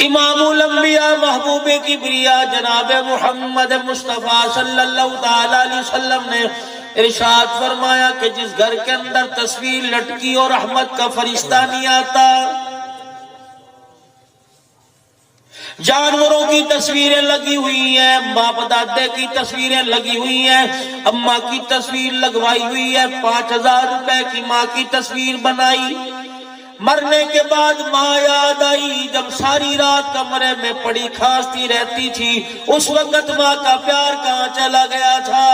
امام الانبیاء محبوب کبریا جناب محمد مصطفیٰ صلی اللہ تعالی علیہ وسلم نے ارشاد فرمایا کہ جس گھر کے اندر تصویر لٹکی اور رحمت کا فرشتہ نہیں آتا، جانوروں کی تصویریں لگی ہوئی ہیں، باپ دادے کی تصویریں لگی ہوئی ہیں، اماں کی تصویر لگوائی ہوئی ہے، 5000 روپے کی ماں کی تصویر بنائی، مرنے کے بعد ماں یاد آئی جب ساری رات کمرے میں پڑی کھانستی رہتی تھی، اس وقت ماں کا پیار کہاں چلا گیا تھا؟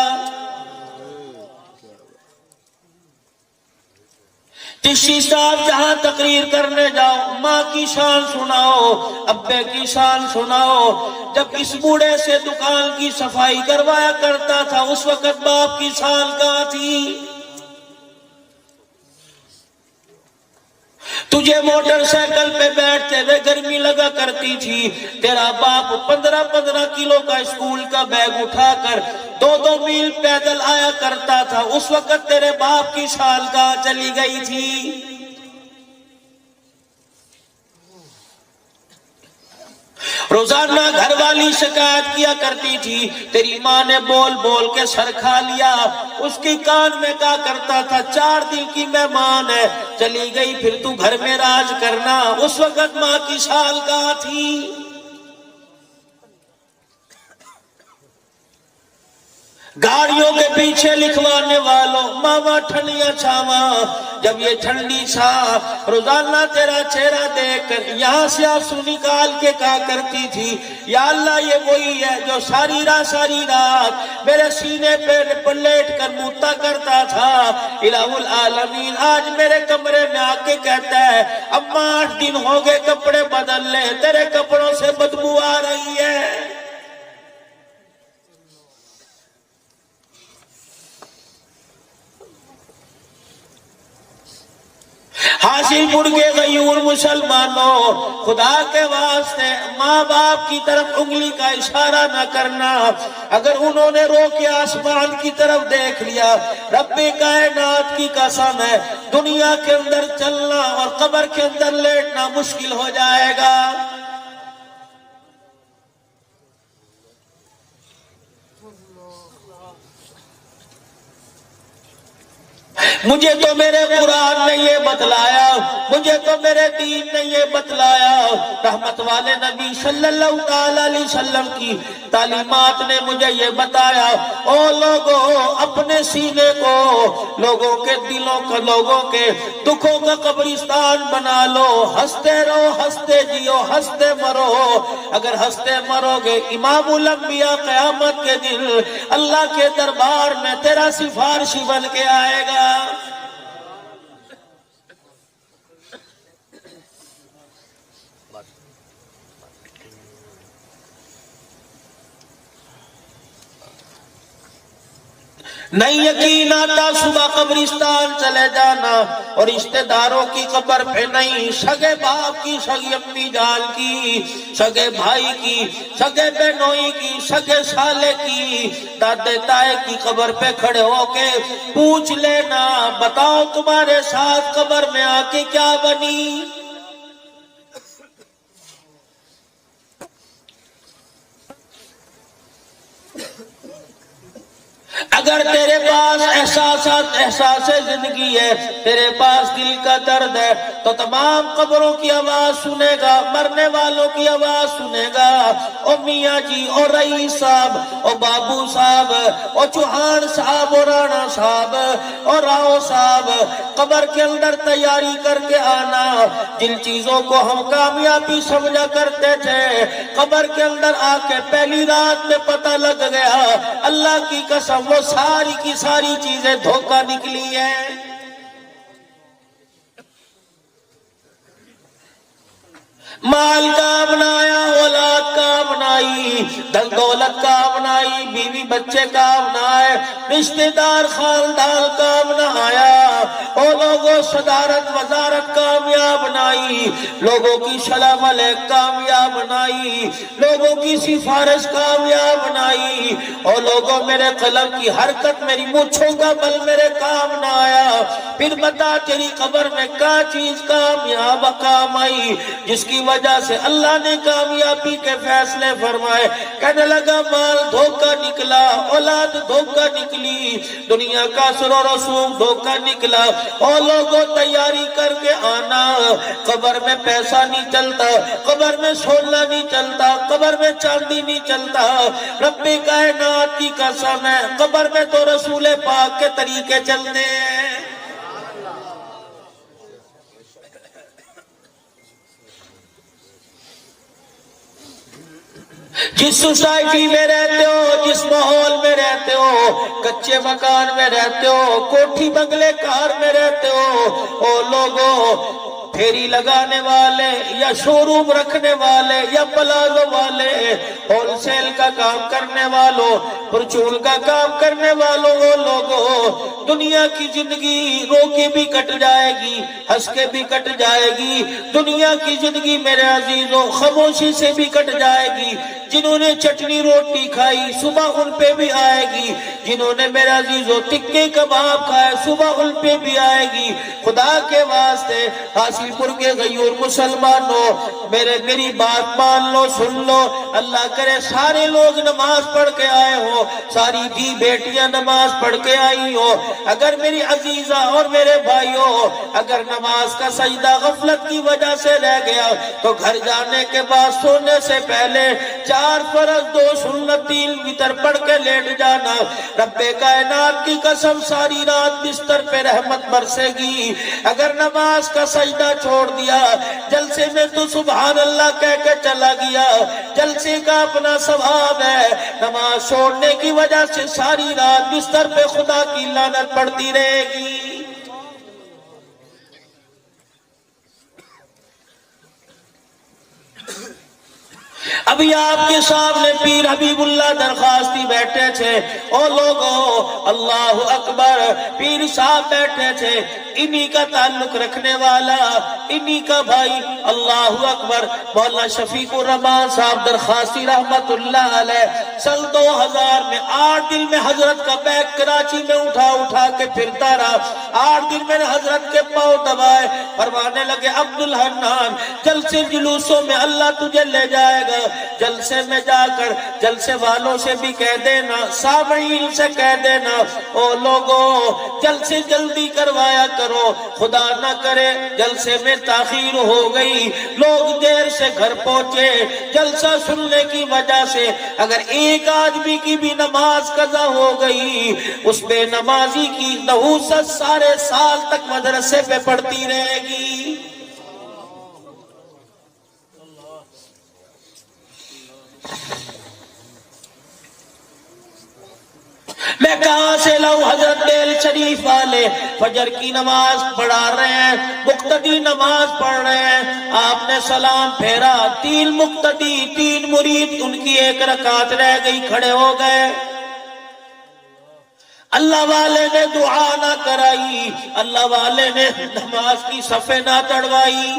چشتی صاحب جہاں تقریر کرنے جاؤ ماں کی شان سناؤ، ابے کی شان سناؤ۔ جب اس بوڑھے سے دکان کی صفائی کروایا کرتا تھا اس وقت باپ کی شان کہاں تھی؟ تجھے موٹر سائیکل پہ بیٹھتے ہوئے گرمی لگا کرتی تھی، تیرا باپ 15 کلو کا اسکول کا بیگ اٹھا کر 2 میل پیدل آیا کرتا تھا، اس وقت تیرے باپ کی شان کہاں چلی گئی تھی؟ روزانہ گھر والی شکایت کیا کرتی تھی، تیری ماں نے بول بول کے سر کھا لیا، اس کی کان میں کہا کرتا تھا 4 دن کی مہمان ہے، چلی گئی پھر تو گھر میں راج کرنا، اس وقت ماں کی شان کہاں تھی؟ گاڑیوں کے پیچھے لکھوانے والوں ماما ٹھنڈیاں چھاواں، جب یہ ٹھنڈی چھا روزانہ تیرا چہرہ دیکھ کر یہاں سے آنسو نکال کے کہا کرتی تھی، یا اللہ یہ وہی ہے جو ساری رات میرے سینے پہ لیٹ کر موتا کرتا تھا۔ الہ العالمین آج میرے کمرے میں آ کے کہتا ہے اماں 8 دن ہو گئے کپڑے بدل لے، تیرے کپڑوں سے بدبو آ رہی ہے۔ حاصل پور کے غیور مسلمانوں، خدا کے واسطے ماں باپ کی طرف انگلی کا اشارہ نہ کرنا، اگر انہوں نے رو کے آسمان کی طرف دیکھ لیا، رب کائنات کی قسم ہے دنیا کے اندر چلنا اور قبر کے اندر لیٹنا مشکل ہو جائے گا۔ مجھے تو میرے قرآن نے یہ بتلایا، مجھے تو میرے دین نے یہ بتلایا، رحمت والے نبی صلی اللہ علیہ وسلم کی تعلیمات نے مجھے یہ بتایا، او لوگوں اپنے سینے کو لوگوں کے دلوں کو لوگوں کے دکھوں کا قبرستان بنا لو، ہنستے رہو ہنستے جیو ہنستے مرو، اگر ہنستے مرو گے امام الانبیاء قیامت کے دن اللہ کے دربار میں تیرا سفارشی بن کے آئے گا۔ نہیں یقین آتا صبح قبرستان چلے جانا اور رشتہ داروں کی قبر پہ نہیں، سگے باپ کی، سگی امی جان کی، سگے بھائی کی، سگے بہنوئی کی، سگے سالے کی، دادے تائے کی قبر پہ کھڑے ہو کے پوچھ لینا بتاؤ تمہارے ساتھ قبر میں آ کے کیا بنی؟ اگر تیرے پاس احساس زندگی ہے، تیرے پاس دل کا درد ہے تو تمام قبروں کی آواز سنے گا، مرنے والوں کی آواز سنے گا، او میاں جی، او رئیس صاحب، او بابو صاحب، او چوہان صاحب، او رانا صاحب، او راؤ صاحب، قبر کے اندر تیاری کر کے آنا۔ جن چیزوں کو ہم کامیابی سمجھا کرتے تھے قبر کے اندر آ کے پہلی رات میں پتہ لگ گیا اللہ کی قسم وہ ساری کی ساری چیزیں دھوکہ نکلی ہیں۔ مال کا بنایا، اولاد کا بنائی، آئی، دل دولت کام نہ آئی، بیوی بچے کام نہ آئے، رشتہ دار خاندان کام نہ آیا، او لوگوں صدارت وزارت کامیاب نہ آئی، لوگوں کی سلام علیک کامیاب نہ آئی، لوگوں کی سفارش کامیاب نہ آئی، اور لوگوں میرے قلم کی حرکت میری مونچھوں کا بل میرے کام نہ آیا، پھر بتا تیری قبر میں کیا چیز کامیاب کام آئی جس کی وجہ سے اللہ نے کامیابی کے فیصلے فرمائے؟ کہنے لگا مال دھوکہ نکلا، اولاد دھوکہ نکلی، دنیا کا سر و رسوم دھوکہ نکلا، اور لوگوں تیاری کر کے آنا، قبر میں پیسہ نہیں چلتا، قبر میں سونا نہیں چلتا، قبر میں چاندی نہیں چلتا، رب کائنات کی قسم ہے قبر میں تو رسول پاک کے طریقے چلتے ہیں۔ جس سوسائٹی میں رہتے ہو، جس ماحول میں رہتے ہو، کچے مکان میں رہتے ہو، کوٹھی بنگلے کار میں رہتے ہو، او لوگوں پھیری لگانے والے یا شو روم رکھنے والے یا پلازو والے، ہول سیل کا کام کرنے والوں، پرچون کا کام کرنے والوں، وہ لوگوں دنیا کی زندگی رو کے بھی کٹ جائے گی، ہنس کے بھی کٹ جائے گی، دنیا کی زندگی میرے عزیزوں خاموشی سے بھی کٹ جائے گی، جنہوں نے چٹنی روٹی کھائی صبح ان پہ بھی آئے گی، جنہوں نے میرے عزیزوں ٹکے کباب کھائے صبح ان پہ بھی آئے گی۔ خدا کے واسطے حاصل پور کے غیور مسلمانوں میری بات مان لو، سن لو، اللہ کرے سارے لوگ نماز پڑھ کے آئے ہو، ساری دی بیٹیاں نماز پڑھ کے آئی ہو، اگر میری عزیزہ اور میرے بھائیوں اگر نماز کا سجدہ غفلت کی وجہ سے رہ گیا تو گھر جانے کے بعد سونے سے پہلے 4 فرض 2 سنت 3 وتر پڑھ کے لیٹ جانا، رب کائنات کی قسم ساری رات بستر پہ رحمت برسے گی۔ اگر نماز کا سجدہ چھوڑ دیا، جلسے میں تو سبحان اللہ کہہ کے چلا گیا، جلسے کا اپنا ثواب ہے، نماز چھوڑنے کی وجہ سے ساری رات بستر پہ خدا کی لعنت پڑتی رہے گی۔ ابھی آپ کے سامنے پیر حبیب اللہ درخواستی بیٹھے تھے، او لوگوں اللہ اکبر، پیر صاحب بیٹھے تھے، انہی کا تعلق رکھنے والا، انہی کا بھائی، اللہ اکبر، مولانا شفیق الرحمان صاحب درخواستی رحمت اللہ علیہ، سال 2000 میں 8 دن میں حضرت کا بیگ کراچی میں اٹھا کے پھرتا رہا، 8 دن میں حضرت کے پاؤں دبائے، فرمانے لگے عبدالحنان جلسے جلوسوں میں اللہ تجھے لے جائے گا، جلسے میں جا کر جلسے والوں سے بھی کہہ دینا، سامعین سے کہہ دینا، او لوگوں جلسے جلدی کروایا کرو، خدا نہ کرے جلسے میں تاخیر ہو گئی، لوگ دیر سے گھر پہنچے، جلسہ سننے کی وجہ سے اگر ایک آدمی کی بھی نماز قضا ہو گئی، اس بے نمازی کی نحوست سارے سال تک مدرسے پہ پڑتی رہے گی۔ میں کہاں سے لاؤں؟ حضرت بیل شریف والے فجر کی نماز پڑھا رہے ہیں، مقتدی نماز پڑھ رہے ہیں، آپ نے سلام پھیرا، 3 مقتدی 3 مرید، ان کی 1 رکعت رہ گئی، کھڑے ہو گئے، اللہ والے نے دعا نہ کرائی، اللہ والے نے نماز کی صفیں نہ چڑھوائی،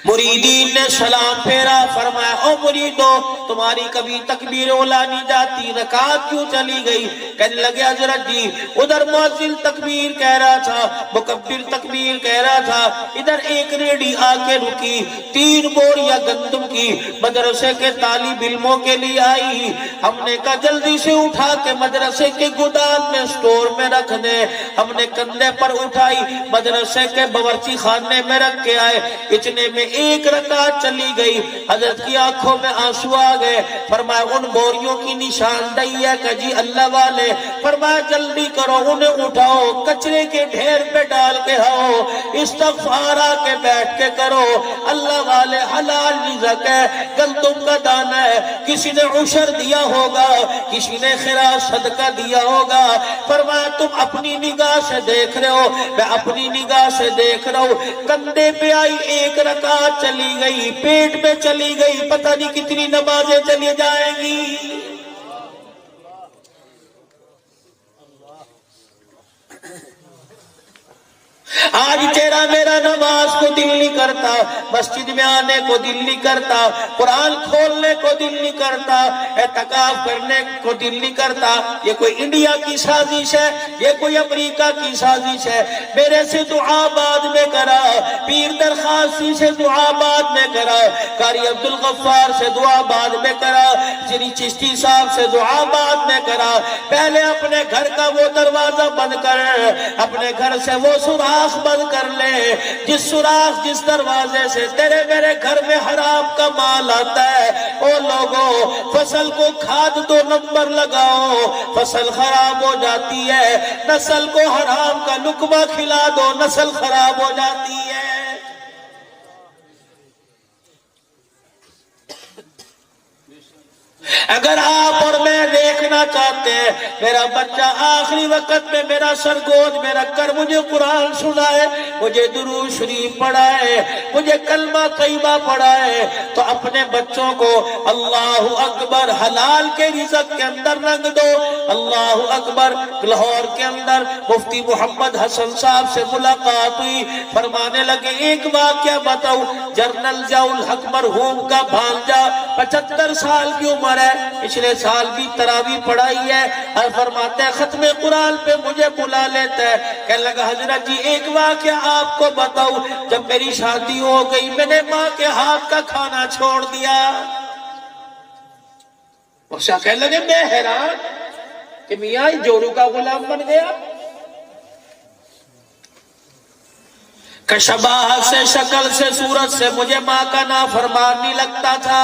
مریدین نے سلام پھیرا، فرمایا او مریدو تمہاری کبھی تکبیر اولا نہیں جاتی، رکعت کیوں چلی گئی؟ کہنے لگے حضرت جی ادھر مؤذن تکبیر کہہ رہا تھا، مکبر تکبیر کہہ رہا تھا، ادھر ایک ریڈی آ کے رکی، 3 بوریاں گندم کی مدرسے کے طالب علموں کے لیے آئی، ہم نے کہا جلدی سے اٹھا کے مدرسے کے گودام میں سٹور میں رکھ دے، ہم نے کندھے پر اٹھائی مدرسے کے باورچی خانے میں رکھ کے آئے، اتنے میں 1 رکعت چلی گئی، حضرت کی آنکھوں میں آنسو آ گئے، فرمایا ان بوریوں کی نشاندہی ہے کہ جی اللہ والے، فرمایا جلدی کرو انہیں اٹھاؤ، کچرے کے ڈھیر پہ ڈال کے آؤ، استغفار آ کے بیٹھ کے کرو، اللہ والے حلال رزق ہے، گندم کا دانہ ہے، کسی نے عشر دیا ہوگا، کسی نے خراج صدقہ دیا ہوگا، فرمایا تم اپنی نگاہ سے دیکھ رہے ہو، میں اپنی نگاہ سے دیکھ رہا ہوں، کندھے پہ آئی 1 رکعت رات چلی گئی، پیٹ میں چلی گئی، پتہ نہیں کتنی نمازیں چلی جائیں گی۔ آج تیرا میرا نماز کو دل نہیں کرتا، مسجد میں آنے کو دل نہیں کرتا، قرآن کھولنے کو دل نہیں کرتا، اعتکاف کرنے کو دل نہیں کرتا۔ یہ کوئی انڈیا کی سازش ہے، یہ کوئی امریکہ کی سازش ہے؟ میرے سے دعا بعد میں کرا، پیر درخواستی سے دعا بعد میں کرا، قاری عبدالغفار سے دعا بعد میں کرا، سری چشتی صاحب سے دعا بعد میں کرا۔ پہلے اپنے گھر کا وہ دروازہ بند کر، اپنے گھر سے وہ سراخ بند کر لے، جس سوراخ جس دروازے سے تیرے میرے گھر میں حرام کا مال آتا ہے۔ او لوگوں، فصل کو کھاد 2 نمبر لگاؤ، فصل خراب ہو جاتی ہے، نسل کو حرام کا لقمہ کھلا دو، نسل خراب ہو جاتی ہے۔ اگر آپ اور میں دیکھنا چاہتے ہیں میرا بچہ آخری وقت میں میرا سرگود میں رکھ کر مجھے قرآن سنائے، مجھے درود شریف پڑھائے، مجھے کلمہ طیبہ پڑھائے، تو اپنے بچوں کو اللہ اکبر حلال کے رزق کے اندر رنگ دو۔ اللہ اکبر۔ لاہور کے اندر مفتی محمد حسن صاحب سے ملاقات ہوئی، فرمانے لگے ایک واقعہ بتاؤ، جنرل ضیاء الحق مرحوم کا بھانجا 75 سال کی عمر ہے، پچھلے سال بھی تراویح پڑھائی ہے، اور فرماتے ہیں ختم قرآن پہ مجھے بلا لیتا ہے۔ کہنے لگا حضرت جی ایک واقعہ آپ کو بتاؤ، جب میری شادی ہو گئی میں نے ماں کے ہاتھ کا کھانا چھوڑ دیا۔ اسے کہنے لگے میں حیران کہ میاں جورو کا غلام بن گیا۔ کہ شباہت سے، شکل سے، صورت سے مجھے ماں کا نافرمان نہیں لگتا تھا،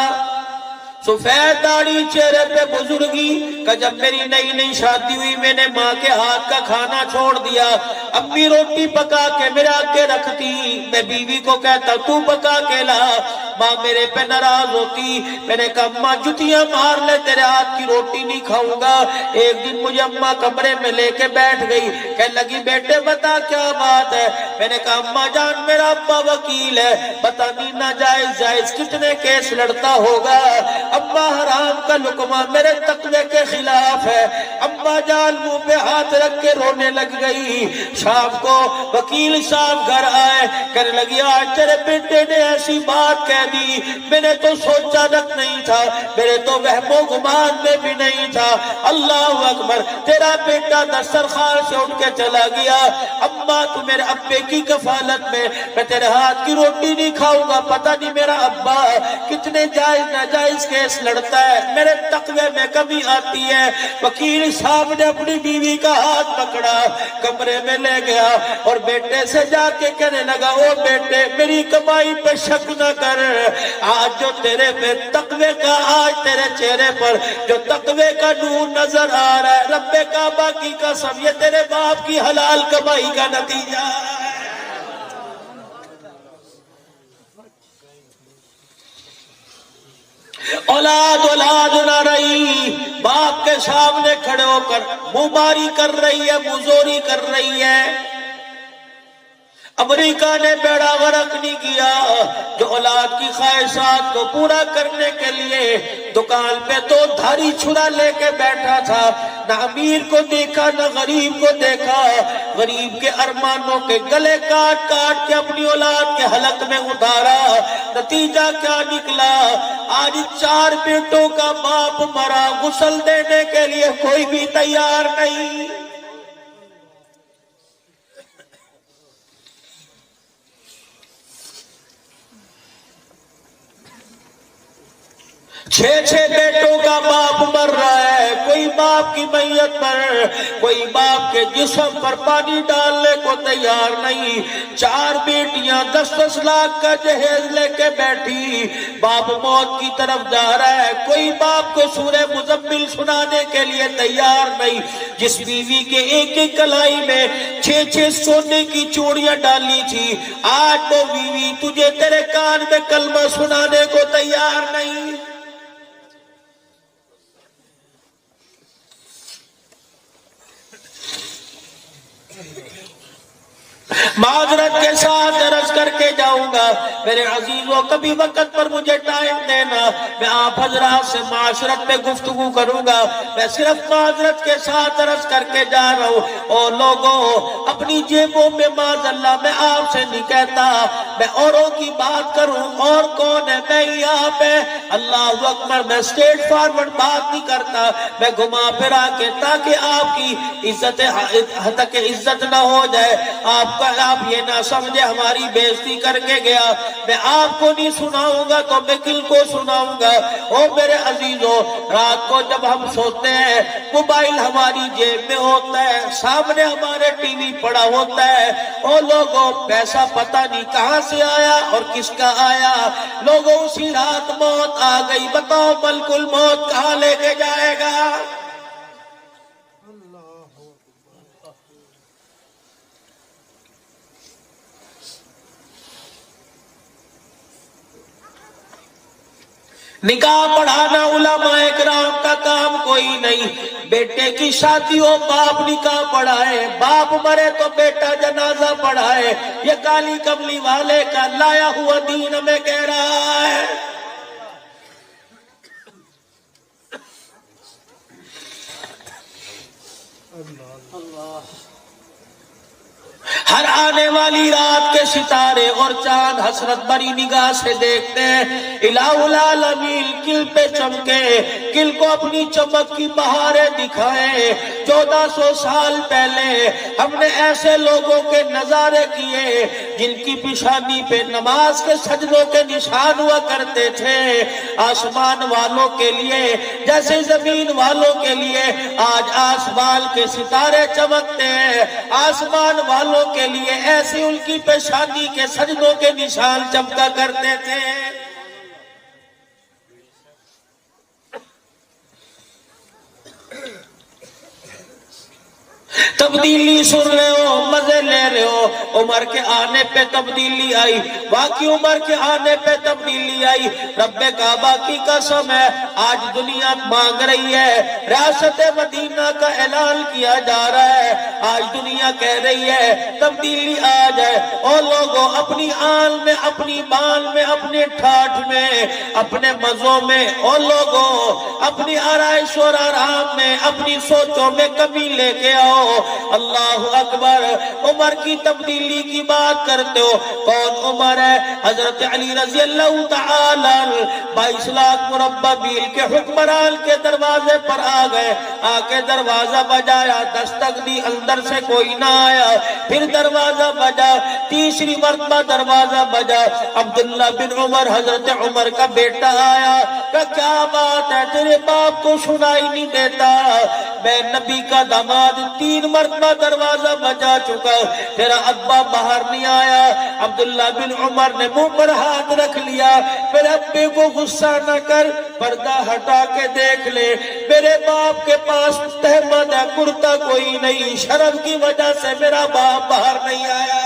سفید داڑھی چہرے پہ بزرگی، کہ جب میری نئی نئی شادی ہوئی میں نے ماں کے ہاتھ کا کھانا چھوڑ دیا۔ امی روٹی پکا کے میرے آگے رکھتی، میں بیوی کو کہتا تو پکا کے لا، ماں میرے پہ ناراض ہوتی۔ میں نے کہا اماں جتیاں مار لے تیرے ہاتھ کی روٹی نہیں کھاؤں گا۔ ایک دن مجھے اماں کمرے میں لے کے بیٹھ گئی، کہنے لگی بیٹے بتا کیا بات ہے؟ میں نے کہا اماں جان میرا ابا وکیل ہے، پتہ نہیں ناجائز جائز کتنے کیس لڑتا ہوگا، ابا حرام کا لقمہ میرے تقوی کے خلاف ہے۔ اماں جان منہ پہ ہاتھ رکھ کے رونے لگ گئی۔ شام کو وکیل صاحب گھر آئے، کہنے لگی آج تیرے بیٹے نے ایسی بات کہہ دی، میں نے تو سوچا تک نہیں تھا، میرے تو وہم و گمان میں بھی نہیں تھا۔ اللہ اکبر، تیرا بیٹا دسترخوان سے اٹھ کے چلا گیا، اماں تو میرے ابے کی کفالت میں تیرے ہاتھ کی روٹی نہیں کھاؤں گا، پتہ نہیں میرا ابا کتنے جائز ناجائز کیس لڑتا ہے، میرے تقوی میں کمی آتی ہے۔ وکیل صاحب نے اپنی بیوی کا ہاتھ پکڑا، کمرے میں لے گیا اور بیٹے سے جا کے کہنے لگا او بیٹے میری کمائی پہ شک نہ کر، آج جو تیرے پہ تقوی کا، آج تیرے چہرے پر جو تقوی کا نور نظر آ رہا ہے، رب کعبہ کی قسم یہ تیرے باپ کی حلال کمائی کا نتیجہ ہے۔ اولاد نہ رہی، باپ کے سامنے کھڑے ہو کر منہ ماری کر رہی ہے، مزوری کر رہی ہے۔ امریکہ نے بیڑا غرق نہیں کیا، جو اولاد کی خواہشات کو پورا کرنے کے لیے دکان پہ 2 دھاری چھرا لے کے بیٹھا تھا، نہ امیر کو دیکھا نہ غریب کو دیکھا، غریب کے ارمانوں کے گلے کاٹ کاٹ کے اپنی اولاد کے حلق میں اتارا۔ نتیجہ کیا نکلا؟ آج 4 بیٹوں کا باپ مرا، غسل دینے کے لیے کوئی بھی تیار نہیں۔ چھ بیٹوں کا باپ مر رہا ہے، کوئی باپ کی میت پر، کوئی باپ کے جسم پر پانی ڈالنے کو تیار نہیں۔ 4 بیٹیاں 10-10 لاکھ کا جہیز لے کے بیٹھی، باپ موت کی طرف جا رہا ہے، کوئی باپ کو سورہ مزمل سنانے کے لیے تیار نہیں۔ جس بیوی کے ایک ایک کلائی میں 6 سونے کی چوڑیاں ڈالی تھی، آج وہ بیوی تجھے تیرے کان میں کلمہ سنانے کو تیار نہیں۔ معذرت کے ساتھ عرض کر کے جاؤ آؤں گا. میرے عزیزوں کبھی وقت پر مجھے ٹائم دینا, میں آپ حضرات سے معاشرت پہ گفتگو کروں گا. میں صرف معذرت کے ساتھ عرض کر کے جا رہا ہوں, اور لوگوں اپنی جیبوں میں معاذ اللہ میں آپ سے نہیں کہتا, میں اوروں کی بات کروں. اور کون ہے؟ میں یہاں پہ اللہ اکبر, میں اسٹریٹ فارورڈ بات نہیں کرتا, میں گھما پھرا کے تاکہ آپ کی عزت تک عزت نہ ہو جائے, آپ یہ نہ سمجھے ہماری بےزتی کر کے گیا. میں آپ کو نہیں سناؤں گا تو میں کل کو سناؤں گا. اور میرے عزیزوں, رات کو جب ہم سوتے ہیں موبائل ہماری جیب میں ہوتا ہے, سامنے ہمارے ٹی وی پڑا ہوتا ہے, اور لوگوں پیسہ پتہ نہیں کہاں سے آیا اور کس کا آیا. لوگوں اسی رات موت آ گئی, بتاؤ ملک الموت کہاں لے کے جائے گا؟ نکاح پڑھانا علماء اکرام کا کام کوئی نہیں. بیٹے کی شادی ہو باپ نکاح پڑھائے, باپ مرے تو بیٹا جنازہ پڑھائے. یہ کالی کملی والے کا لایا ہوا دین ہمیں کہہ رہا ہے. ہر آنے والی رات کے ستارے اور چاند حسرت بری نگاہ سے دیکھتے ہیں. الہ العالمین کل پہ چمکے, کل کو اپنی چمک کی بہاریں دکھائے. 1400 سال پہلے ہم نے ایسے لوگوں کے نظارے کیے جن کی پیشانی پہ نماز کے سجدوں کے نشان ہوا کرتے تھے. آسمان والوں کے لیے جیسے زمین والوں کے لیے آج آسمان کے ستارے چمکتے ہیں, آسمان والوں کے لیے ایسی ان کی پیشانی کے سجدوں کے نشان چمکا کرتے تھے. تبدیلی سن رہے ہو, مزے لے رہے ہو. عمر کے آنے پہ تبدیلی آئی, باقی عمر کے آنے پہ تبدیلی آئی. رب کعبہ کی قسم ہے, آج دنیا مانگ رہی ہے, ریاست مدینہ کا اعلان کیا جا رہا ہے. آج دنیا کہہ رہی ہے تبدیلی آ جائے. اور لوگوں اپنی آن میں, اپنی بان میں, اپنے ٹھاٹھ میں, اپنے مزوں میں, اور لوگوں اپنی آرائش اور آرام میں, اپنی سوچوں میں کمی لے کے آؤ. اللہ اکبر. عمر کی تبدیلی کی بات کرتے ہو, کون عمر ہے؟ حضرت علی رضی اللہ تعالی 22 لاکھ مربع میل کے حکمران کے دروازے پر آ گئے. آ کے دروازہ بجایا, دستک دی, اندر سے کوئی نہ آیا. پھر دروازہ بجا, تیسری مرتبہ دروازہ بجا. عبداللہ بن عمر حضرت عمر کا بیٹا آیا, کہ کیا بات ہے, تیرے باپ کو سنائی نہیں دیتا؟ میں نبی کا داماد 3 مرتبہ دروازہ بجا چکا, تیرا ابا باہر نہیں آیا. عبداللہ بن عمر نے منہ پر ہاتھ رکھ لیا, میرے ابے کو غصہ نہ کر, پردہ ہٹا کے دیکھ لے, میرے باپ کے پاس تہمت ہے, کرتا کوئی نہیں, شرم کی وجہ سے میرا باپ باہر نہیں آیا.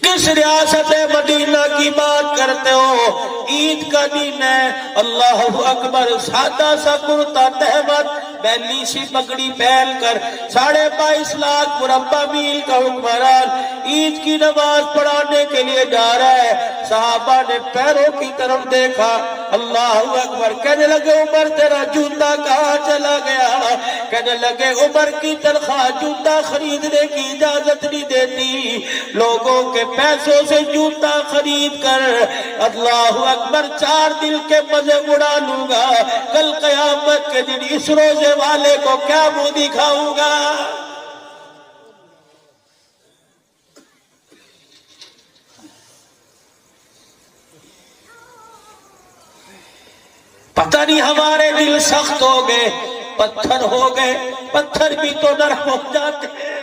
کس ریاست مدینہ کی بات کرتے ہو؟ عید کا دن ہے, اللہ اکبر. سادہ سا کرتا تہمت, بیلی سی پگڑی پہن کر 22.5 لاکھ مربع میل کا حکمران عید کی نماز پڑھانے کے لیے جا رہا ہے. صحابہ نے پیروں کی طرف دیکھا, اللہ اکبر. کہنے لگے عمر تیرا جوتا کہاں چلا گیا؟ کہنے لگے عمر کی تنخواہ جوتا خریدنے کی اجازت نہیں دیتی, لوگوں کے پیسوں سے جوتا خرید کر اللہ اکبر 4 دن کے مزے اڑا لوں گا. کل قیامت کے دن اس روزے والے کو کیا منہ دکھاؤں گا؟ پتہ نہیں ہمارے دل سخت ہو گئے, پتھر ہو گئے. پتھر بھی تو نرم ہو جاتے ہیں.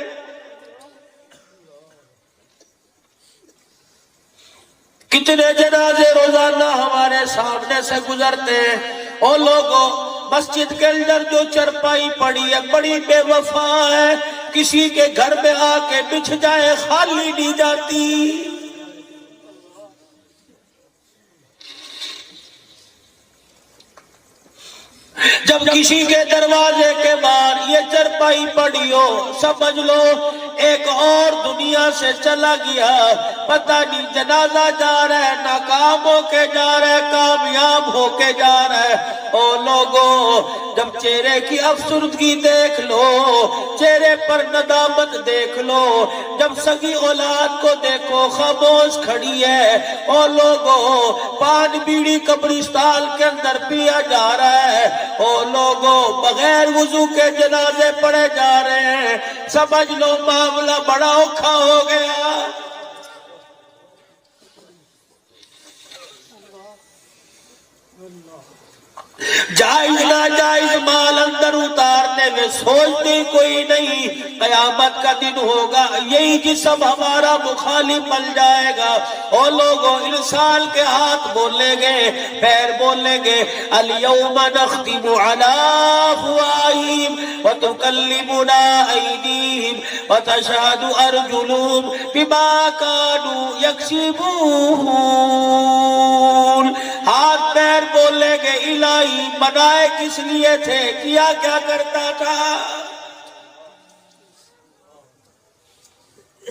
کتنے جنازے روزانہ ہمارے سامنے سے گزرتے ہیں. اور لوگوں مسجد کے اندر جو چرپائی پڑی ہے بڑی بے وفا ہے, کسی کے گھر میں آ کے بچھ جائے خالی نہیں جاتی. جب کسی کے دروازے کے باہر یہ چرپائی پڑی ہو، سمجھ لو ایک اور دنیا سے چلا گیا، پتہ نہیں جنازہ جا رہا ہے، ناکام ہو کے جا رہا ہے، کامیاب ہو کے جا رہا ہے۔ او لوگوں، جب چہرے کی افسردگی دیکھ لو، چہرے پر ندامت دیکھ لو، جب سگی اولاد کو دیکھو خاموش کھڑی ہے، او لوگوں پان بیڑی قبرستان کے اندر پیا جا رہا ہے، او لوگوں بغیر وضو کے جنازے پڑے جا رہے ہیں، سمجھ لو معاملہ بڑا اوکھا ہو گیا۔ جائز ناجائز مال اندر اتارنے میں سوچتے کوئی نہیں، قیامت کا دن ہوگا یہی جسم ہمارا مخالف بن جائے گا۔ او لوگوں انسان کے ہاتھ بولیں گے، پیر بولیں گے، الیوم نختم علی افواہہم وتکلمنا ایدیہم وتشہد ارجلہم بما کانوا یکسبون۔ ہاتھ پیر بولیں گے الہی بنائے کس لیے تھے، کیا کیا کرتا تھا۔